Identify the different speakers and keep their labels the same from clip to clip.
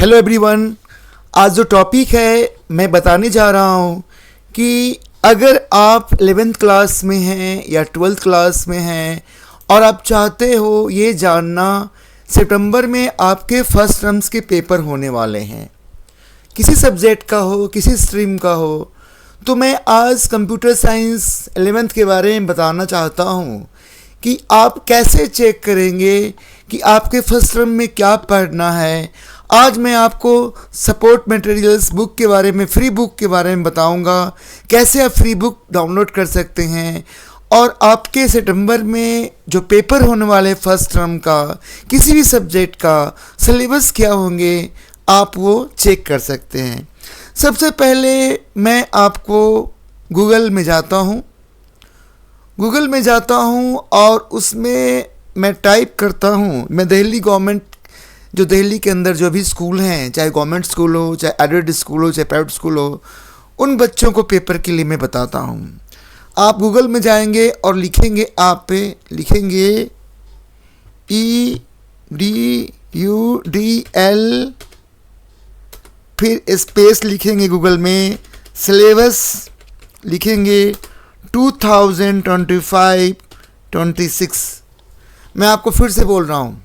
Speaker 1: Hello everyone. आज जो topic है मैं बताने जा रहा हूँ कि अगर आप 11th क्लास में हैं या 12th क्लास में हैं और आप चाहते हो ये जानना सितंबर में आपके फर्स्ट टर्म्स के पेपर होने वाले हैं, किसी सब्जेक्ट का हो, किसी स्ट्रीम का हो, तो मैं आज कंप्यूटर साइंस 11th के बारे में बताना चाहता हूँ कि आप कैसे चेक करेंगे कि आपके फर्स्ट टर्म में क्या पढ़ना है। आज मैं आपको सपोर्ट मटेरियल्स बुक के बारे में, फ्री बुक के बारे में बताऊंगा, कैसे आप फ्री बुक डाउनलोड कर सकते हैं और आपके सितंबर में जो पेपर होने वाले फर्स्ट टर्म का किसी भी सब्जेक्ट का सिलेबस क्या होंगे आप वो चेक कर सकते हैं। सबसे पहले मैं आपको गूगल में जाता हूँ और उसमें मैं टाइप करता हूँ, मैं दिल्ली गवर्नमेंट, जो दिल्ली के अंदर जो भी स्कूल हैं, चाहे गवर्नमेंट स्कूल हो, चाहे एडेड स्कूल हो, चाहे प्राइवेट स्कूल हो, उन बच्चों को पेपर के लिए मैं बताता हूँ। आप गूगल में जाएंगे और लिखेंगे EDUDL, फिर स्पेस लिखेंगे गूगल में, सिलेबस लिखेंगे 2025-26। मैं आपको फिर से बोल रहा हूँ,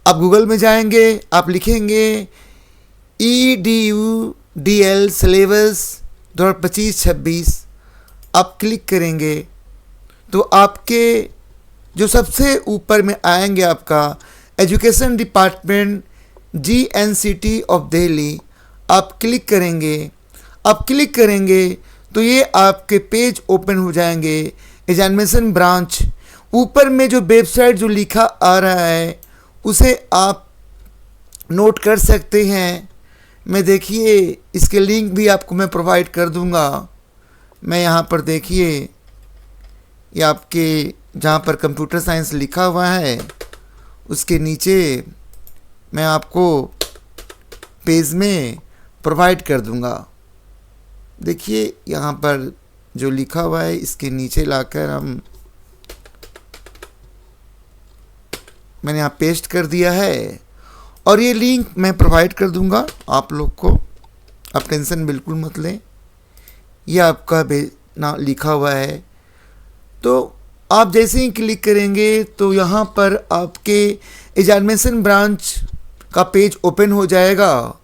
Speaker 1: आप गूगल में जाएंगे, आप लिखेंगे EDUDL सिलेबस 2025-26, आप क्लिक करेंगे तो आपके जो सबसे ऊपर में आएंगे आपका education department GNCT of Delhi, आप क्लिक करेंगे तो ये आपके पेज ओपन हो जाएंगे। एग्जामिनेशन ब्रांच, ऊपर में जो वेबसाइट जो लिखा आ रहा है उसे आप नोट कर सकते हैं। मैं देखिए इसके लिंक भी आपको मैं प्रोवाइड कर दूंगा। मैं यहाँ पर देखिए, ये आपके जहाँ पर कंप्यूटर साइंस लिखा हुआ है उसके नीचे मैं आपको पेज में प्रोवाइड कर दूंगा। देखिए यहाँ पर जो लिखा हुआ है इसके नीचे लाकर मैंने यहाँ पेस्ट कर दिया है और ये लिंक मैं प्रोवाइड कर दूंगा आप लोग को, आप टेंशन बिल्कुल मत लें। ये आपका ना लिखा हुआ है, तो आप जैसे ही क्लिक करेंगे तो यहाँ पर आपके एग्जामिनेशन ब्रांच का पेज ओपन हो जाएगा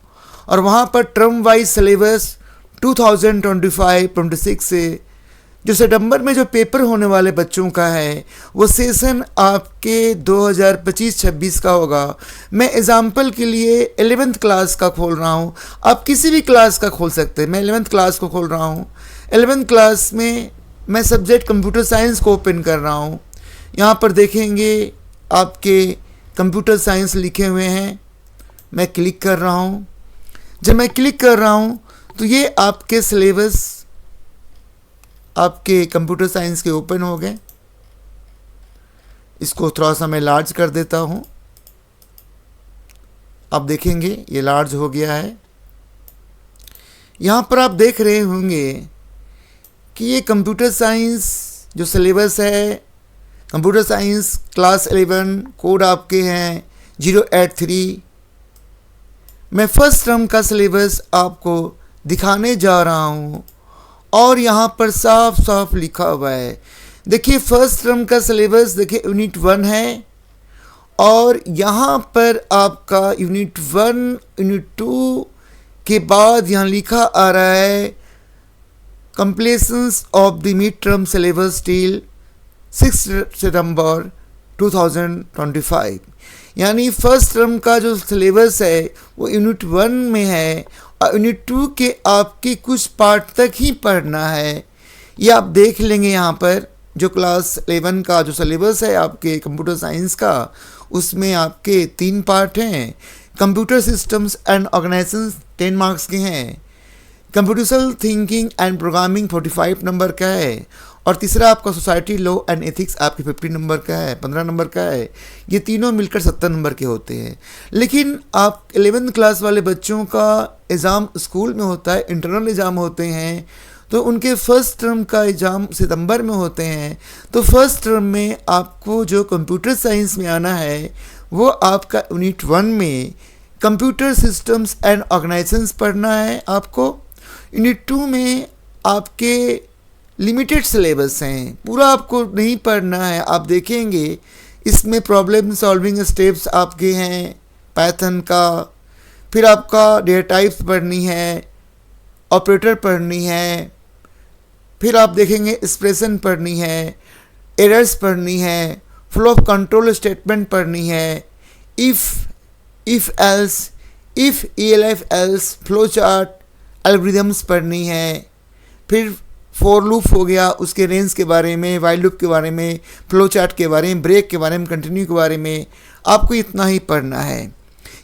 Speaker 1: और वहाँ पर टर्म वाइज सिलेबस 2025-26 से जो सितंबर में जो पेपर होने वाले बच्चों का है वो सेशन आपके 2025-26 का होगा। मैं एग्जाम्पल के लिए 11th क्लास का खोल रहा हूँ, आप किसी भी क्लास का खोल सकते हैं। मैं 11th क्लास को खोल रहा हूँ। 11th क्लास में मैं सब्जेक्ट कंप्यूटर साइंस को ओपन कर रहा हूँ। यहाँ पर देखेंगे आपके कंप्यूटर साइंस लिखे हुए हैं, मैं क्लिक कर रहा हूँ। जब मैं क्लिक कर रहा हूँ तो ये आपके सिलेबस आपके कंप्यूटर साइंस के ओपन हो गए। इसको थोड़ा सा मैं लार्ज कर देता हूँ। आप देखेंगे ये लार्ज हो गया है। यहाँ पर आप देख रहे होंगे कि ये कंप्यूटर साइंस जो सिलेबस है, कंप्यूटर साइंस क्लास 11, कोड आपके हैं 083। मैं फर्स्ट टर्म का सिलेबस आपको दिखाने जा रहा हूँ और यहाँ पर साफ साफ लिखा हुआ है। देखिए फर्स्ट टर्म का सिलेबस देखिए यूनिट 1 है और यहाँ पर आपका यूनिट 1, यूनिट 2 के बाद यहाँ लिखा आ रहा है completions of the mid term syllabus till 6 सितंबर 2025। यानी फर्स्ट टर्म का जो सिलेबस है वो यूनिट 1 में है और यूनिट 2 के आपके कुछ पार्ट तक ही पढ़ना है। ये आप देख लेंगे यहाँ पर जो क्लास 11 का जो सिलेबस है आपके कंप्यूटर साइंस का, उसमें आपके 3 पार्ट हैं। Computer systems and organisation 10 marks के हैं, computational thinking and programming 45 number का है और तीसरा आपका सोसाइटी लॉ एंड एथिक्स आपके 50 नंबर का है, 15 नंबर का है। ये तीनों मिलकर 70 नंबर के होते हैं। लेकिन आप 11th क्लास वाले बच्चों का एग्ज़ाम स्कूल में होता है, इंटरनल एग्ज़ाम होते हैं, तो उनके फर्स्ट टर्म का एग्ज़ाम सितंबर में होते हैं। तो फर्स्ट टर्म में आपको जो कंप्यूटर साइंस में आना है वो आपका यूनिट 1 में कंप्यूटर सिस्टम्स एंड ऑर्गेनाइजेशंस पढ़ना है आपको। यूनिट 2 में आपके लिमिटेड सिलेबस हैं, पूरा आपको नहीं पढ़ना है। आप देखेंगे इसमें प्रॉब्लम सॉल्विंग स्टेप्स आपके हैं पाइथन का, फिर आपका डेटा टाइप्स पढ़नी है, ऑपरेटर पढ़नी है, फिर आप देखेंगे एक्सप्रेशन पढ़नी है, एरर्स पढ़नी है, फ्लो ऑफ कंट्रोल स्टेटमेंट पढ़नी है, if else, if ELF else, flow chart, algorithms पढ़नी है, फिर फॉर लूप हो गया, उसके रेंज के बारे में, वाइल लूप के बारे में, फ्लो चार्ट के बारे में, ब्रेक के बारे में, कंटिन्यू के बारे में, आपको इतना ही पढ़ना है।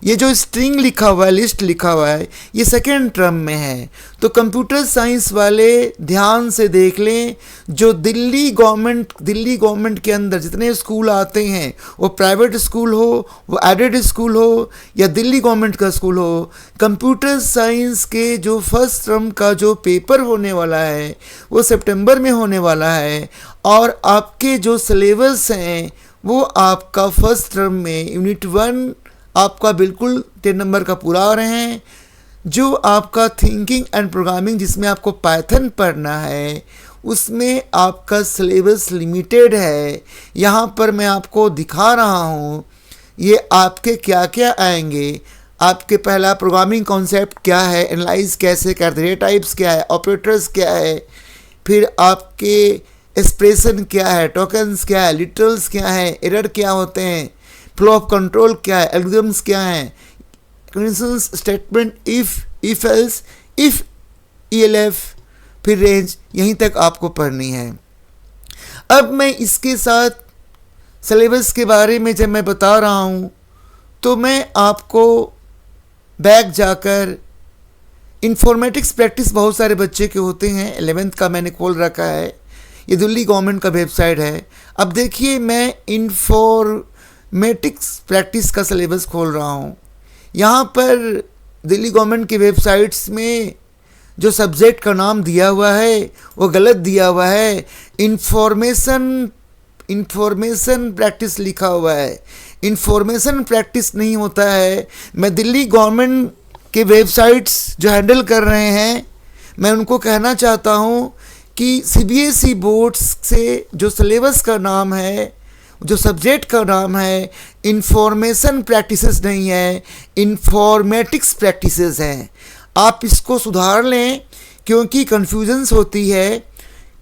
Speaker 1: ये जो स्ट्रिंग लिखा हुआ है, लिस्ट लिखा हुआ है, ये सेकेंड टर्म में है। तो कंप्यूटर साइंस वाले ध्यान से देख लें, जो दिल्ली गवर्नमेंट के अंदर जितने स्कूल आते हैं, वो प्राइवेट स्कूल हो, वो एडेड स्कूल हो या दिल्ली गवर्नमेंट का स्कूल हो, कंप्यूटर साइंस के जो फर्स्ट टर्म का जो पेपर होने वाला है वो सितंबर में होने वाला है। और आपके जो सिलेबस हैं वो आपका फर्स्ट टर्म में यूनिट 1 आपका बिल्कुल 10 नंबर का पूरा आ रहे हैं। जो आपका थिंकिंग एंड प्रोग्रामिंग जिसमें आपको पाइथन पढ़ना है, उसमें आपका सिलेबस लिमिटेड है। यहाँ पर मैं आपको दिखा रहा हूँ ये आपके क्या क्या आएंगे। आपके पहला प्रोग्रामिंग कॉन्सेप्ट क्या है, एनालाइज कैसे करते, डेटा टाइप्स क्या है, ऑपरेटर्स क्या है, फिर आपके एक्सप्रेशन क्या है, टोकन्स क्या है, लिटरल्स क्या है, एरर क्या होते हैं, फ्लो ऑफ कंट्रोल क्या है, एल्गोरिथम्स क्या हैं, conditions statement, if else, if ELF, फिर रेंज, यहीं तक आपको पढ़नी है। अब मैं इसके साथ सिलेबस के बारे में जब मैं बता रहा हूँ तो मैं आपको बैक जाकर इंफॉर्मेटिक्स प्रैक्टिस बहुत सारे बच्चे के होते हैं, 11th का मैंने खोल रखा है, ये दिल्ली गवर्नमेंट का वेबसाइट है। अब देखिए मैं इंफॉर्मेटिक्स प्रैक्टिस का सिलेबस खोल रहा हूँ। यहाँ पर दिल्ली गवर्नमेंट की वेबसाइट्स में जो सब्जेक्ट का नाम दिया हुआ है वो गलत दिया हुआ है, इंफॉर्मेशन प्रैक्टिस लिखा हुआ है। इंफॉर्मेशन प्रैक्टिस नहीं होता है। मैं दिल्ली गवर्नमेंट के वेबसाइट्स जो हैंडल कर रहे हैं, मैं उनको कहना चाहता हूँ कि CBSE बोर्ड्स से जो सिलेबस का नाम है, जो सब्जेक्ट का नाम है, इंफॉर्मेशन प्रैक्टिसेस नहीं है, इंफॉर्मेटिक्स प्रैक्टिसेस हैं। आप इसको सुधार लें क्योंकि कन्फ्यूजन्स होती है।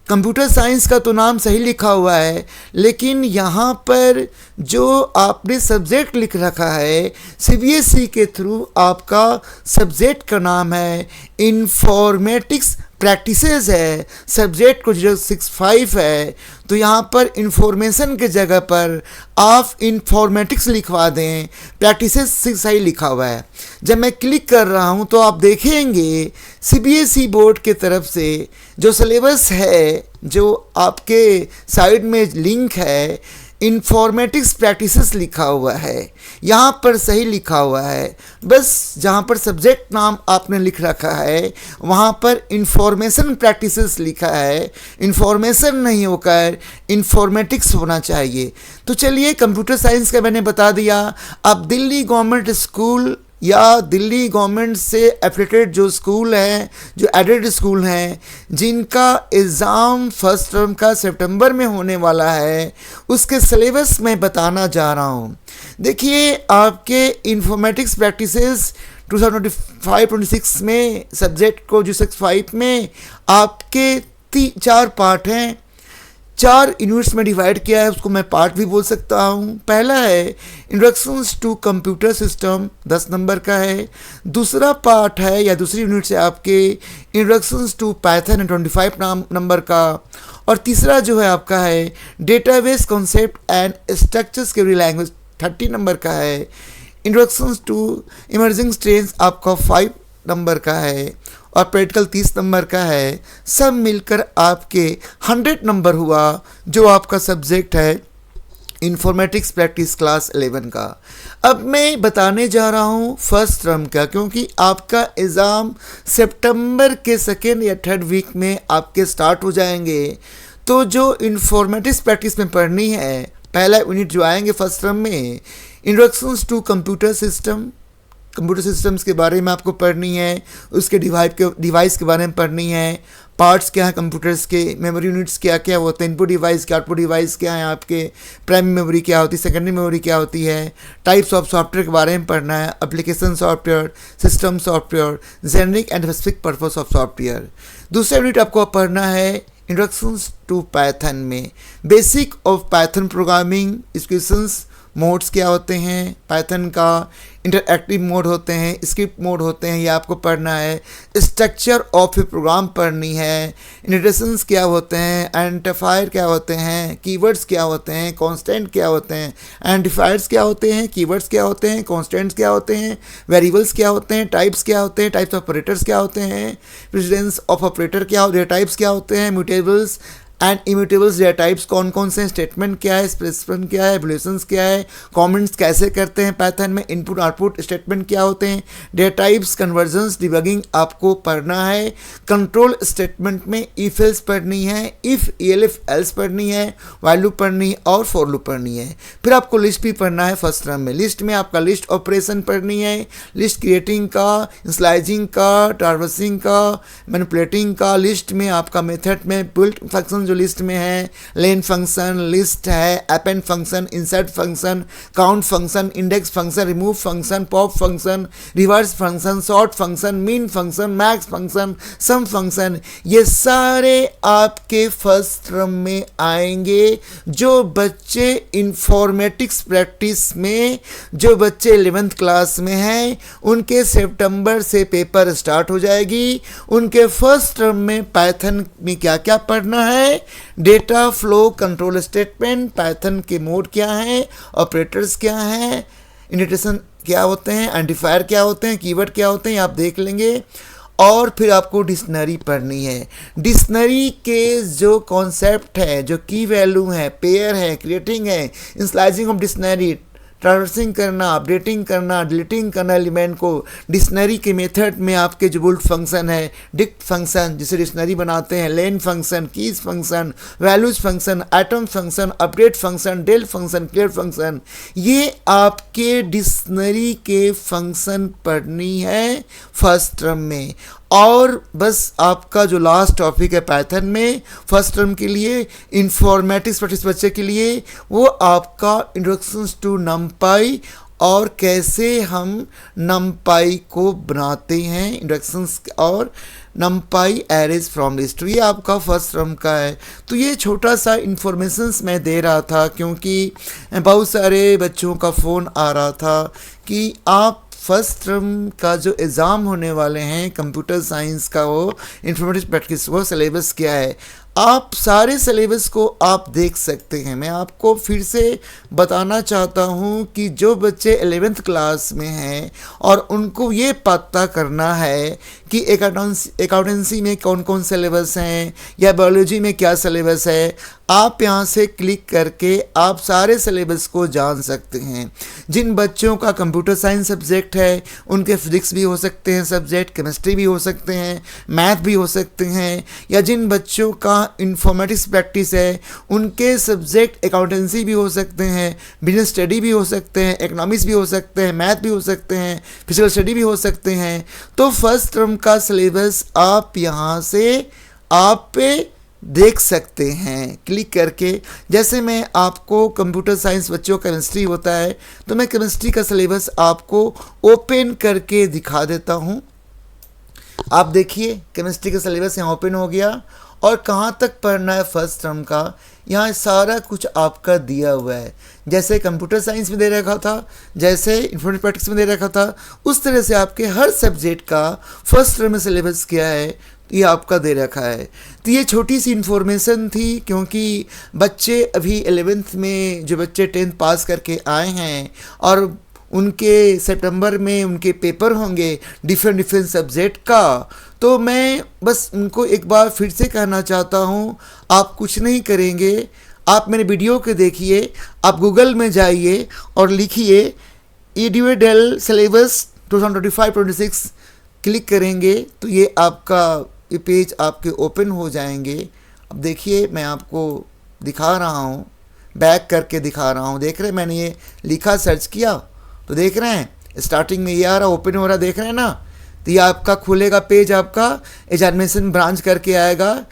Speaker 1: कंप्यूटर साइंस का तो नाम सही लिखा हुआ है, लेकिन यहाँ पर जो आपने सब्जेक्ट लिख रखा है CBSE के थ्रू, आपका सब्जेक्ट का नाम है इंफॉर्मेटिक्स प्रैक्टिसेस है, सब्जेक्ट को 065 है, तो यहाँ पर इंफॉर्मेशन के जगह पर आप इंफॉर्मेटिक्स लिखवा दें, प्रैक्टिसेस सही लिखा हुआ है। जब मैं क्लिक कर रहा हूँ तो आप देखेंगे CBSE बोर्ड के तरफ से जो सिलेबस है, जो आपके साइड में लिंक है, इंफॉर्मेटिक्स प्रैक्टिसेस लिखा हुआ है, यहाँ पर सही लिखा हुआ है। बस जहाँ पर सब्जेक्ट नाम आपने लिख रखा है वहाँ पर इंफॉर्मेशन प्रैक्टिसेस लिखा है, इंफॉर्मेशन नहीं होकर इंफॉर्मेटिक्स होना चाहिए। तो चलिए, कंप्यूटर साइंस का मैंने बता दिया। अब दिल्ली गवर्नमेंट स्कूल या दिल्ली गवर्नमेंट से एफिलेटेड जो स्कूल हैं, जो एडेड स्कूल हैं, जिनका एग्ज़ाम फर्स्ट टर्म का सितंबर में होने वाला है, उसके सिलेबस मैं बताना जा रहा हूँ। देखिए, आपके इंफॉर्मेटिक्स प्रैक्टिसेस 2025-26 में सब्जेक्ट को 65 में आपके 4 पार्ट हैं, 4 यूनिट्स में डिवाइड किया है, उसको मैं पार्ट भी बोल सकता हूँ। पहला है introductions to computer system, 10 number का है। दूसरा पार्ट है या दूसरी यूनिट से आपके इंट्रोडक्शंस टू पाइथन, 25 नंबर का। और तीसरा जो है आपका है डेटाबेस कॉन्सेप्ट एंड स्ट्रक्चर्स के लैंग्वेज, 30 नंबर का है। इंट्रोडक्शंस टू इमर्जिंग स्ट्रेंस आपका 5 नंबर का है और प्रैक्टिकल 30 नंबर का है। सब मिलकर आपके 100 नंबर हुआ, जो आपका सब्जेक्ट है इंफॉर्मेटिक्स प्रैक्टिस क्लास 11 का। अब मैं बताने जा रहा हूँ फर्स्ट टर्म का, क्योंकि आपका एग्ज़ाम सितंबर के 2nd या 3rd वीक में आपके स्टार्ट हो जाएंगे। तो जो इंफॉर्मेटिक्स प्रैक्टिस में पढ़नी है, पहला यूनिट जो आएंगे फर्स्ट टर्म में, introductions to computer system, computer systems के बारे में आपको पढ़नी है, उसके डिवाइस के बारे में पढ़नी है, पार्ट्स क्या हैं कंप्यूटर्स के, मेमोरी यूनिट्स क्या क्या होते हैं, इनपुट डिवाइस क्या, आउटपुट डिवाइस क्या है आपके, प्राइमरी मेमोरी क्या होती है, सेकेंडरी मेमोरी क्या होती है, टाइप्स ऑफ सॉफ्टवेयर के बारे में पढ़ना है, application software, system software, generic and specific purpose of software. दूसरा यूनिट आपको पढ़ना है इंट्रोडक्शंस टू पाइथन में, basic of Python programming, equations, modes क्या होते हैं पाइथन का, इंटरएक्टिव मोड होते हैं, स्क्रिप्ट मोड होते हैं, ये आपको पढ़ना है, स्ट्रक्चर ऑफ ए प्रोग्राम पढ़नी है, इंटरेशंस क्या होते हैं, आइडेंटिफायर क्या होते हैं, कीवर्ड्स क्या होते हैं, कांस्टेंट क्या होते हैं, आइडेंटिफायर्स क्या होते हैं, कीवर्ड्स क्या होते हैं, कांस्टेंट्स क्या होते हैं, वेरिएबल्स क्या होते हैं, टाइप्स क्या होते हैं, टाइप्स ऑफ ऑपरेटर्स क्या होते हैं, प्रेसिडेंस ऑफ ऑपरेटर क्या होते हैं, टाइप्स क्या होते हैं, म्यूटेबल्स एंड इम्यूटेबल्स डेटा टाइप्स कौन कौन से हैं, स्टेटमेंट क्या है, स्पेसिफिकेशन क्या है, एवल्यूशंस क्या है, कमेंट्स कैसे करते हैं पाइथन में, इनपुट आउटपुट स्टेटमेंट क्या होते हैं, डेटा टाइप्स, कन्वर्जन्स, डिबगिंग आपको पढ़ना है, कंट्रोल स्टेटमेंट में इफ एल्स पढ़नी है, इफ ELF एल्स पढ़नी है, व्हाइल लूप पढ़नी है और फॉर लूप पढ़नी है। फिर आपको लिस्ट भी पढ़ना है फर्स्ट टर्म में, लिस्ट में आपका लिस्ट ऑपरेशन पढ़नी है, लिस्ट क्रिएटिंग का, स्लाइजिंग का, ट्रावर्सिंग का, मैनिपुलेटिंग का, लिस्ट में आपका मेथड में बिल्ट फंक्शन जो लिस्ट में है, लेन फंक्शन, लिस्ट है, append function, insert function, count function, index function, remove function, pop function, reverse function, sort function, mean function, max function, sum function, ये सारे आपके फर्स्ट टर्म में आएंगे। जो बच्चे इंफॉर्मेटिक्स प्रैक्टिस में, जो बच्चे 11th क्लास में हैं, उनके सितंबर से पेपर स्टार्ट हो जाएगी। उनके फर्स्ट टर्म में पाइथन में क्या क्या पढ़ना है, data flow control statement, Python के मोड क्या हैं, ऑपरेटर्स क्या हैं, इंडेंटेशन क्या होते हैं, आइडेंटिफायर क्या होते हैं, कीवर्ड क्या होते हैं, आप देख लेंगे। और फिर आपको डिक्शनरी पढ़नी है। डिक्शनरी के जो कॉन्सेप्ट है, जो की वैल्यू है, पेयर है, क्रिएटिंग है, स्लाइसिंग ऑफ डिक्शनरी, ट्रावर्सिंग करना, अपडेटिंग करना, डिलीटिंग करना एलिमेंट को, डिक्शनरी के मेथड में आपके जो बुल्ट फंक्शन है, डिक्ट फंक्शन जिसे डिक्शनरी बनाते हैं, len function, keys function, values function, item function, update function, del function, clear function, ये आपके डिक्शनरी के फंक्शन पढ़नी है फर्स्ट टर्म में। और बस आपका जो लास्ट टॉपिक है पाइथन में फर्स्ट टर्म के लिए, इंफॉर्मेटिक्स प्रैक्टिस बच्चे के लिए, वो आपका इंट्रोडक्शंस टू नमपाई और कैसे हम नमपाई को बनाते हैं, इंट्रोडक्शंस और नमपाई एरेज फ्रॉम लिस्ट, ये आपका फर्स्ट टर्म का है। तो ये छोटा सा इन्फॉर्मेशंस मैं दे रहा था क्योंकि बहुत सारे बच्चों का फ़ोन आ रहा था कि आप फर्स्ट टर्म का जो एग्ज़ाम होने वाले हैं कंप्यूटर साइंस का, वो इंफॉर्मेटिक्स प्रैक्टिस, वो सिलेबस क्या है। आप सारे सिलेबस को आप देख सकते हैं। मैं आपको फिर से बताना चाहता हूं कि जो बच्चे 11th क्लास में हैं और उनको ये पता करना है कि अकाउंटेंसी में कौन कौन सिलेबस हैं या बायोलॉजी में क्या सिलेबस है, आप यहाँ से क्लिक करके आप सारे सिलेबस को जान सकते हैं। जिन बच्चों का कंप्यूटर साइंस सब्जेक्ट है उनके फिजिक्स भी हो सकते हैं सब्जेक्ट, केमिस्ट्री भी हो सकते हैं, मैथ भी हो सकते हैं, या जिन बच्चों का इंफॉर्मेटिक्स प्रैक्टिस है उनके सब्जेक्ट अकाउंटेंसी भी हो सकते हैं, बिजनेस स्टडी भी हो सकते हैं, इकोनॉमिक्स भी हो सकते हैं, मैथ भी हो सकते हैं, फिजिकल स्टडी भी हो सकते हैं। तो फर्स्ट टर्म का सिलेबस आप यहाँ से आप पे देख सकते हैं क्लिक करके। जैसे मैं आपको कंप्यूटर साइंस बच्चों का केमिस्ट्री होता है तो मैं केमिस्ट्री का सिलेबस आपको ओपन करके दिखा देता हूँ। आप देखिए केमिस्ट्री का सिलेबस यहाँ ओपन हो गया और कहाँ तक पढ़ना है फर्स्ट टर्म का, यहाँ सारा कुछ आपका दिया हुआ है। जैसे कंप्यूटर साइंस में दे रखा था, जैसे इंफॉर्मेटिक्स प्रैक्टिस में दे रखा था, उस तरह से आपके हर सब्जेक्ट का फर्स्ट टर्म में सिलेबस क्या है ये आपका दे रखा है। तो ये छोटी सी इन्फॉर्मेशन थी क्योंकि बच्चे अभी 11th में, जो बच्चे 10th पास करके आए हैं और उनके सितंबर में उनके पेपर होंगे डिफरेंट सब्जेक्ट का, तो मैं बस उनको एक बार फिर से कहना चाहता हूँ, आप कुछ नहीं करेंगे, आप मेरे वीडियो को देखिए, आप गूगल में जाइए और लिखिए EDU सिलेबस 2025-26 क्लिक करेंगे तो ये आपका ये पेज आपके ओपन हो जाएंगे। अब देखिए मैं आपको दिखा रहा हूँ, बैक करके दिखा रहा हूँ, देख रहे हैं मैंने ये लिखा सर्च किया तो देख रहे हैं स्टार्टिंग में ये आ रहा, ओपन हो रहा, देख रहे हैं ना। तो ये आपका खुलेगा पेज, आपका एग्जामिनेशन ब्रांच करके आएगा,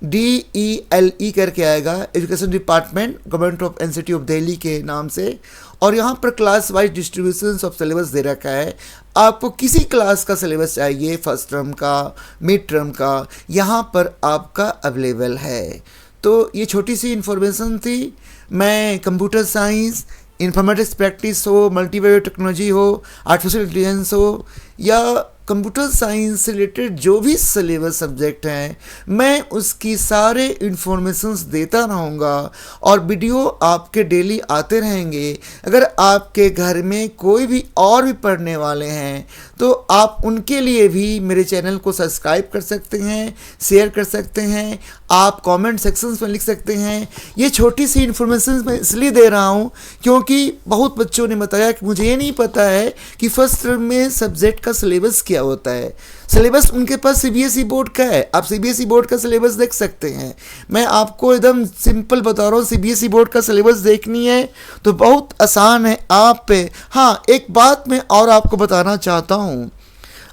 Speaker 1: DELE करके आएगा, education department government of NCT of Delhi के नाम से। और यहाँ पर class wise distribution of syllabus दे रखा है। आपको किसी क्लास का सिलेबस चाहिए, फर्स्ट टर्म का, मिड टर्म का, यहाँ पर आपका अवेलेबल है। तो ये छोटी सी इन्फॉर्मेशन थी। मैं कंप्यूटर साइंस, इन्फॉर्मेटिक्स प्रैक्टिस हो, मल्टीमीडिया टेक्नोलॉजी हो, आर्टिफिशियल इंटेलिजेंस हो, या कंप्यूटर साइंस से रिलेटेड जो भी सिलेबस सब्जेक्ट हैं, मैं उसकी सारे इन्फॉर्मेशंस देता रहूँगा और वीडियो आपके डेली आते रहेंगे। अगर आपके घर में कोई भी और भी पढ़ने वाले हैं तो आप उनके लिए भी मेरे चैनल को सब्सक्राइब कर सकते हैं, शेयर कर सकते हैं, आप कमेंट सेक्शंस में लिख सकते हैं। ये छोटी सी इन्फॉर्मेशन मैं इसलिए दे रहा हूँ क्योंकि बहुत बच्चों ने बताया कि मुझे ये नहीं पता है कि फर्स्ट टर्म में सब्जेक्ट का सिलेबस क्या होता है। सिलेबस उनके पास सीबीएसई बोर्ड का है, आप सीबीएसई बोर्ड का सिलेबस देख सकते हैं। मैं आपको एकदम सिंपल बता रहा हूँ, सीबीएसई बोर्ड का सिलेबस देखनी है तो बहुत आसान है आप पे। हाँ, एक बात मैं और आपको बताना चाहता हूँ,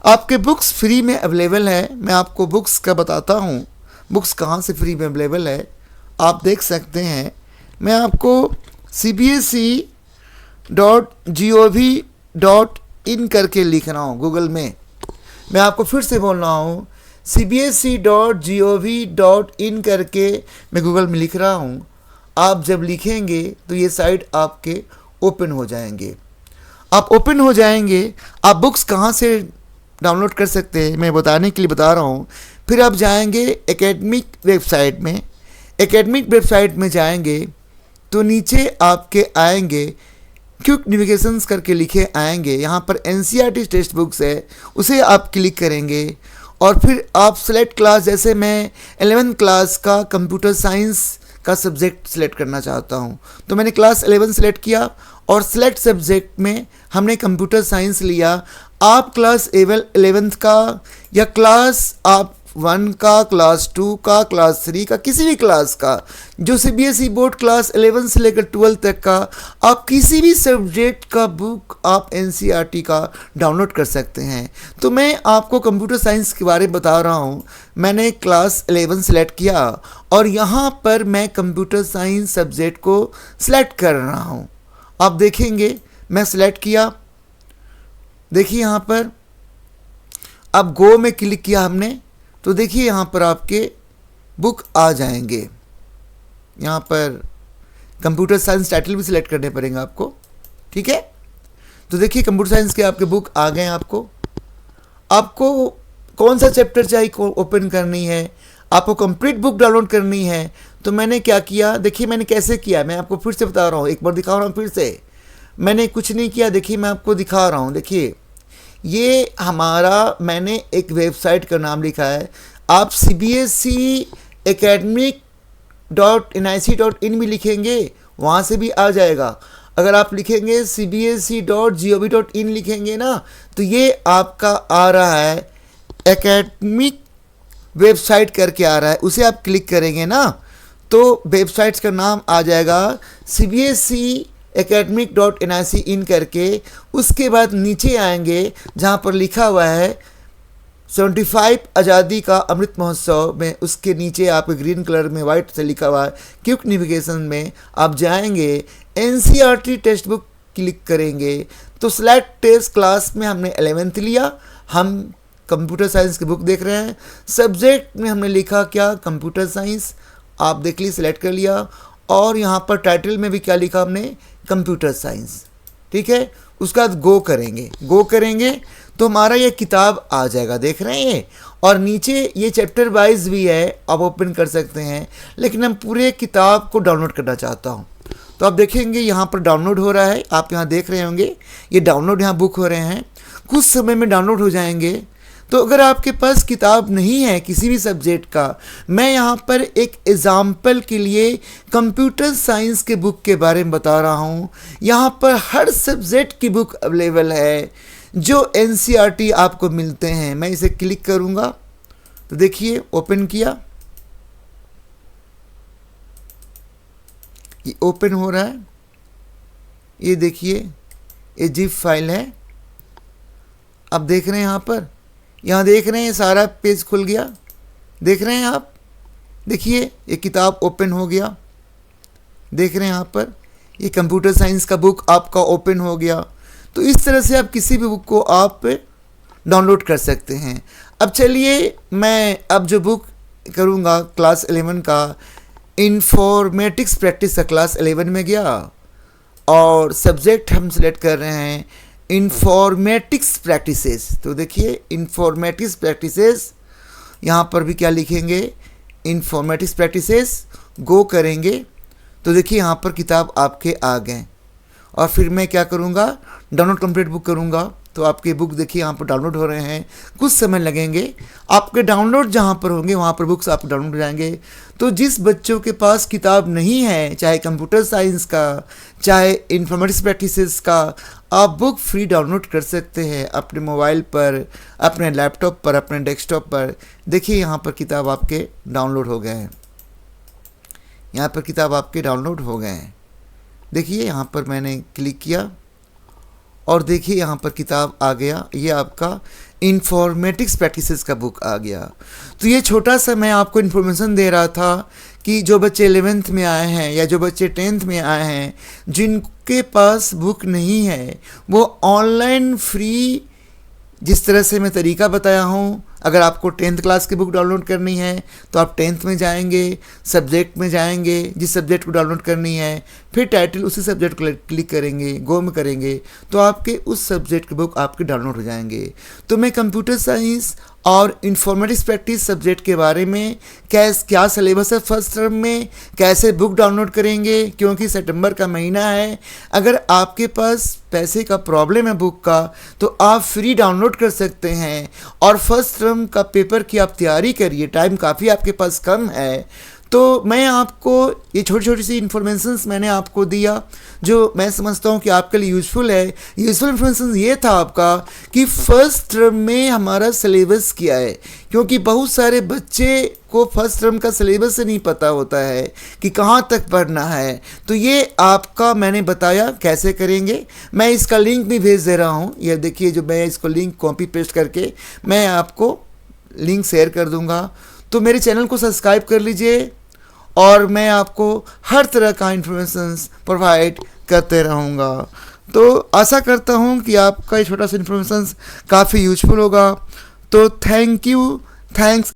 Speaker 1: आपके बुक्स फ्री में अवेलेबल है। मैं आपको बुक्स का बताता हूँ, बुक्स कहाँ से फ्री में अवेलेबल है, आप देख सकते हैं। मैं आपको cbse.gov.in करके लिख रहा हूँ गूगल में। मैं आपको फिर से बोल रहा हूँ, cbse.gov.in करके मैं गूगल में लिख रहा हूँ। आप जब लिखेंगे तो ये साइट आपके ओपन हो जाएंगे। आप ओपन हो जाएंगे, आप बुक्स कहाँ से डाउनलोड कर सकते हैं मैं बताने के लिए बता रहा हूँ। फिर आप जाएंगे एकेडमिक वेबसाइट में, एकेडमिक वेबसाइट में जाएंगे तो नीचे आपके आएंगे क्विक नेविगेशंस करके लिखे आएंगे। यहाँ पर एनसीईआरटी टेक्स्ट बुक्स है, उसे आप क्लिक करेंगे और फिर आप सेलेक्ट क्लास, जैसे मैं 11th क्लास का कंप्यूटर साइंस का सब्जेक्ट सेलेक्ट करना चाहता हूँ तो मैंने क्लास 11 सेलेक्ट किया और सेलेक्ट सब्जेक्ट में हमने कंप्यूटर साइंस लिया। आप क्लास 11th का या क्लास आप 1 का, क्लास 2 का, क्लास 3 का, किसी भी क्लास का, जो सीबीएसई बोर्ड क्लास 11 से लेकर 12 तक का, आप किसी भी सब्जेक्ट का बुक आप एनसीईआरटी का डाउनलोड कर सकते हैं। तो मैं आपको कंप्यूटर साइंस के बारे में बता रहा हूँ। मैंने क्लास 11 सेलेक्ट किया और यहाँ पर मैं कंप्यूटर साइंस सब्जेक्ट को सिलेक्ट कर रहा हूँ। आप देखेंगे मैं सिलेक्ट किया, देखिए यहाँ पर अब गो में क्लिक किया हमने तो देखिए यहाँ पर आपके बुक आ जाएंगे। यहाँ पर कंप्यूटर साइंस टाइटल भी सिलेक्ट करने पड़ेंगे आपको, ठीक है। तो देखिए कंप्यूटर साइंस के आपके बुक आ गए। आपको कौन सा चैप्टर चाहिए ओपन करनी है, आपको कंप्लीट बुक डाउनलोड करनी है। तो मैंने क्या किया, देखिए मैंने कैसे किया, मैं आपको फिर से बता रहा हूँ, एक बार दिखा रहा हूँ फिर से। मैंने कुछ नहीं किया, देखिए मैं आपको दिखा रहा हूँ। देखिए ये हमारा, मैंने एक वेबसाइट का नाम लिखा है, आप CBSE academic.nic.in भी लिखेंगे, वहाँ से भी आ जाएगा। अगर आप लिखेंगे cbse.gov.in लिखेंगे ना तो ये आपका आ रहा है एकेडमिक वेबसाइट करके आ रहा है, उसे आप क्लिक करेंगे ना तो वेबसाइट्स का नाम आ जाएगा CBSE academic.nic.in करके। उसके बाद नीचे आएंगे जहाँ पर लिखा हुआ है 75 आज़ादी का अमृत महोत्सव में, उसके नीचे आप ग्रीन कलर में वाइट से लिखा हुआ है क्विक नेविगेशन में आप जाएंगे, एनसीईआरटी टेक्स्ट बुक क्लिक करेंगे तो सिलेक्ट टेस्ट क्लास में हमने 11th लिया, हम कंप्यूटर साइंस की बुक देख रहे हैं। सब्जेक्ट में हमने लिखा क्या, कंप्यूटर साइंस, आप देख ली, सिलेक्ट कर लिया। और यहाँ पर टाइटल में भी क्या लिखा हमने, कंप्यूटर साइंस, ठीक है। उसका गो करेंगे तो हमारा ये किताब आ जाएगा, देख रहे हैं। और नीचे ये चैप्टर वाइज भी है, आप ओपन कर सकते हैं, लेकिन हम पूरे किताब को डाउनलोड करना चाहता हूँ तो आप देखेंगे यहाँ पर डाउनलोड हो रहा है, आप यहाँ देख रहे होंगे ये डाउनलोड यहाँ बुक हो रहे हैं, कुछ समय में डाउनलोड हो जाएंगे। तो अगर आपके पास किताब नहीं है किसी भी सब्जेक्ट का, मैं यहाँ पर एक एग्ज़ाम्पल के लिए कंप्यूटर साइंस के बुक के बारे में बता रहा हूँ। यहाँ पर हर सब्जेक्ट की बुक अवेलेबल है जो एनसीईआरटी आपको मिलते हैं। मैं इसे क्लिक करूँगा तो देखिए ओपन किया, ये ओपन हो रहा है, ये देखिए ये जिप फाइल है, आप देख रहे हैं यहाँ देख रहे हैं, सारा पेज खुल गया, देख रहे हैं आप, देखिए ये किताब ओपन हो गया, देख रहे हैं यहाँ पर ये कंप्यूटर साइंस का बुक आपका ओपन हो गया। तो इस तरह से आप किसी भी बुक को आप डाउनलोड कर सकते हैं। अब चलिए मैं अब जो बुक करूँगा क्लास 11 का इंफॉर्मेटिक्स प्रैक्टिस का, क्लास 11 में गया और सब्जेक्ट हम सेलेक्ट कर रहे हैं इंफॉर्मेटिक्स प्रैक्टिसेस। तो देखिए इंफॉर्मेटिक्स प्रैक्टिसेस, यहाँ पर भी क्या लिखेंगे, इंफॉर्मेटिक्स प्रैक्टिसेस, गो करेंगे तो देखिए यहाँ पर किताब आपके आ गए। और फिर मैं क्या करूँगा, डाउनलोड कंप्लीट बुक करूँगा तो आपके बुक देखिए यहाँ पर डाउनलोड हो रहे हैं। कुछ समय लगेंगे, आपके डाउनलोड जहाँ पर होंगे वहाँ पर बुक्स आपके डाउनलोड हो जाएंगे। तो जिस बच्चों के पास किताब नहीं है, चाहे कंप्यूटर साइंस का चाहे इंफॉर्मेटिक्स प्रैक्टिसेस का, आप बुक फ्री डाउनलोड कर सकते हैं अपने मोबाइल पर, अपने लैपटॉप पर, अपने डेस्कटॉप पर। देखिए यहाँ पर किताब आपके डाउनलोड हो गए हैं, यहाँ पर किताब आपके डाउनलोड हो गए हैं। देखिए यहाँ पर मैंने क्लिक किया और देखिए यहाँ पर किताब आ गया, ये आपका इंफॉर्मेटिक्स प्रैक्टिसेस का बुक आ गया। तो ये छोटा सा मैं आपको इन्फॉर्मेशन दे रहा था कि जो बच्चे 11th में आए हैं या जो बच्चे 10th में आए हैं, जिनके पास बुक नहीं है, वो ऑनलाइन फ्री जिस तरह से मैं तरीका बताया हूँ, अगर आपको 10th क्लास की बुक डाउनलोड करनी है तो आप 10th में जाएंगे, सब्जेक्ट में जाएंगे, जिस सब्जेक्ट को डाउनलोड करनी है, फिर टाइटल उसी सब्जेक्ट को क्लिक करेंगे, गो में करेंगे तो आपके उस सब्जेक्ट की बुक आपके डाउनलोड हो जाएंगे। तो मैं कंप्यूटर साइंस और इंफॉर्मेटिक्स प्रैक्टिस सब्जेक्ट के बारे में क्या सिलेबस है फर्स्ट टर्म में, कैसे बुक डाउनलोड करेंगे, क्योंकि सितंबर का महीना है। अगर आपके पास पैसे का प्रॉब्लम है बुक का तो आप फ्री डाउनलोड कर सकते हैं और फर्स्ट टर्म का पेपर की आप तैयारी करिए, टाइम काफ़ी आपके पास कम है। तो मैं आपको ये छोटी छोटी सी इन्फॉर्मेशंस मैंने आपको दिया जो मैं समझता हूँ कि आपके लिए यूज़फुल है। यूज़फुल इन्फॉर्मेशन ये था आपका कि फर्स्ट टर्म में हमारा सिलेबस क्या है, क्योंकि बहुत सारे बच्चे को फर्स्ट टर्म का सिलेबस से नहीं पता होता है कि कहाँ तक पढ़ना है। तो ये आपका मैंने बताया कैसे करेंगे। मैं इसका लिंक भी भेज दे रहा हूँ, ये देखिए जो मैं इसको लिंक कॉपी पेस्ट करके मैं आपको लिंक शेयर कर दूँगा। तो मेरे चैनल को सब्सक्राइब कर लीजिए और मैं आपको हर तरह का इन्फॉर्मेशन प्रोवाइड करते रहूँगा। तो आशा करता हूँ कि आपका ये छोटा सा इन्फॉर्मेशन काफ़ी यूजफुल होगा। तो थैंक यू, थैंक्स।